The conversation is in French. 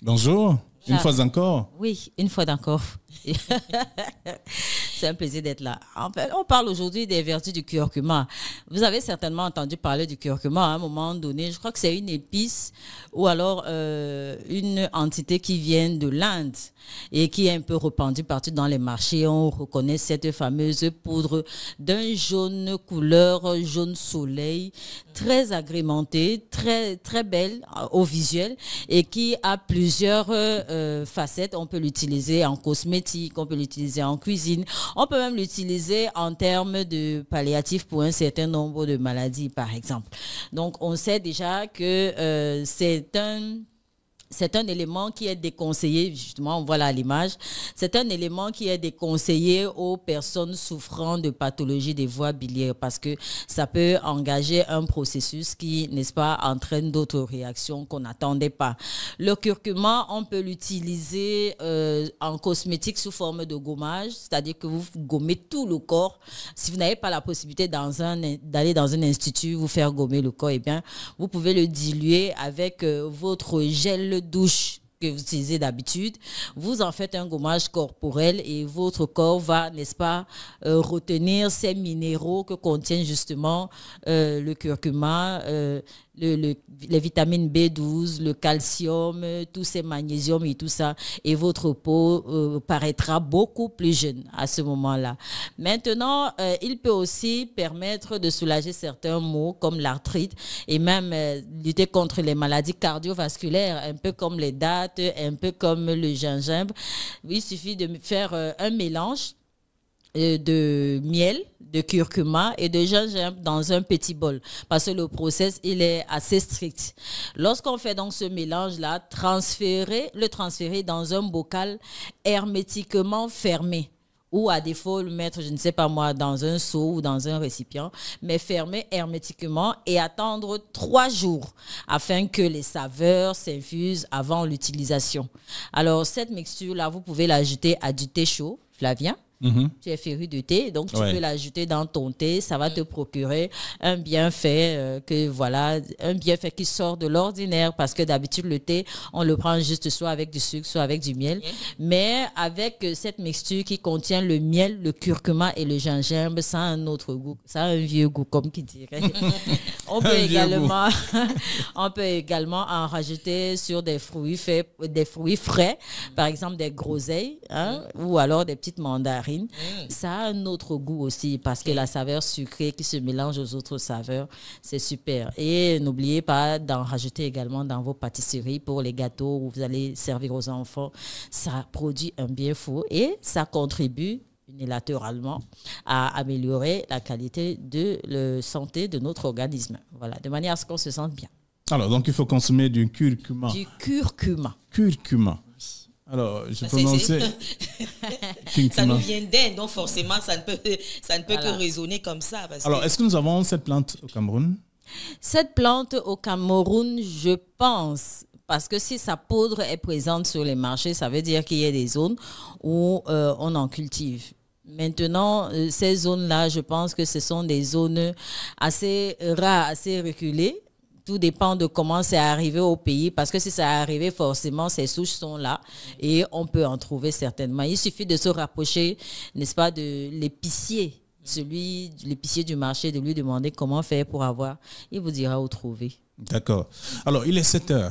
Bonjour, une fois encore. Oui, une fois encore. C'est un plaisir d'être là. En fait, on parle aujourd'hui des vertus du curcuma. Vous avez certainement entendu parler du curcuma à un moment donné. Je crois que c'est une épice ou alors une entité qui vient de l'Inde et qui est un peu répandue partout dans les marchés. On reconnaît cette fameuse poudre d'un jaune couleur jaune soleil, très agrémentée, très, très belle au visuel et qui a plusieurs facettes. On peut l'utiliser en cosmétique, on peut l'utiliser en cuisine, on peut même l'utiliser en termes de palliatifs pour un certain nombre de maladies, par exemple. Donc, on sait déjà que c'est un élément qui est déconseillé, justement, on voit là à l'image, c'est un élément qui est déconseillé aux personnes souffrant de pathologies des voies biliaires parce que ça peut engager un processus qui, n'est-ce pas, entraîne d'autres réactions qu'on n'attendait pas. Le curcuma, on peut l'utiliser en cosmétique sous forme de gommage, c'est-à-dire que vous gommez tout le corps. Si vous n'avez pas la possibilité d'aller dans un institut, vous faire gommer le corps, eh bien, vous pouvez le diluer avec votre gel douche que vous utilisez d'habitude, vous en faites un gommage corporel et votre corps va, n'est-ce pas, retenir ces minéraux que contient justement le curcuma, les vitamines B12, le calcium, tous ces magnésiums et tout ça, et votre peau paraîtra beaucoup plus jeune à ce moment-là. Maintenant, il peut aussi permettre de soulager certains maux comme l'arthrite et même lutter contre les maladies cardiovasculaires, un peu comme les dattes, un peu comme le gingembre. Il suffit de faire un mélange de miel, de curcuma et de gingembre dans un petit bol parce que le process il est assez strict. Lorsqu'on fait donc ce mélange-là, le transférer dans un bocal hermétiquement fermé ou à défaut le mettre, je ne sais pas moi, dans un seau ou dans un récipient, mais fermer hermétiquement et attendre 3 jours afin que les saveurs s'infusent avant l'utilisation. Alors cette mixture-là, vous pouvez l'ajouter à du thé chaud, Flavien. Tu es féru de thé, donc tu peux l'ajouter dans ton thé. Ça va te procurer un bienfait un bienfait qui sort de l'ordinaire parce que d'habitude le thé, on le prend juste soit avec du sucre, soit avec du miel. Mais avec cette mixture qui contient le miel, le curcuma et le gingembre, ça a un autre goût, ça a un vieux goût comme qui dirait. On peut également en rajouter sur des fruits frais, par exemple des groseilles ou alors des petites mandarines. Ça a un autre goût aussi parce que la saveur sucrée qui se mélange aux autres saveurs, c'est super. Et n'oubliez pas d'en rajouter également dans vos pâtisseries pour les gâteaux où vous allez servir aux enfants. Ça produit un bien fou et ça contribue unilatéralement à améliorer la qualité de la santé de notre organisme. Voilà, de manière à ce qu'on se sente bien. Alors, donc il faut consommer du curcuma. Du curcuma. Curcuma. Alors, je prononçais. Ça nous vient d'Inde, donc forcément, ça ne peut que résonner comme ça. Alors, est-ce que nous avons cette plante au Cameroun? Cette plante au Cameroun, je pense, parce que si sa poudre est présente sur les marchés, ça veut dire qu'il y a des zones où on en cultive. Maintenant, ces zones-là, je pense que ce sont des zones assez rares, assez reculées. Tout dépend de comment c'est arrivé au pays, parce que si ça est arrivé, forcément, ces souches sont là et on peut en trouver certainement. Il suffit de se rapprocher, n'est-ce pas, de l'épicier, l'épicier du marché, de lui demander comment faire pour avoir. Il vous dira où trouver. D'accord. Alors, il est 7 heures.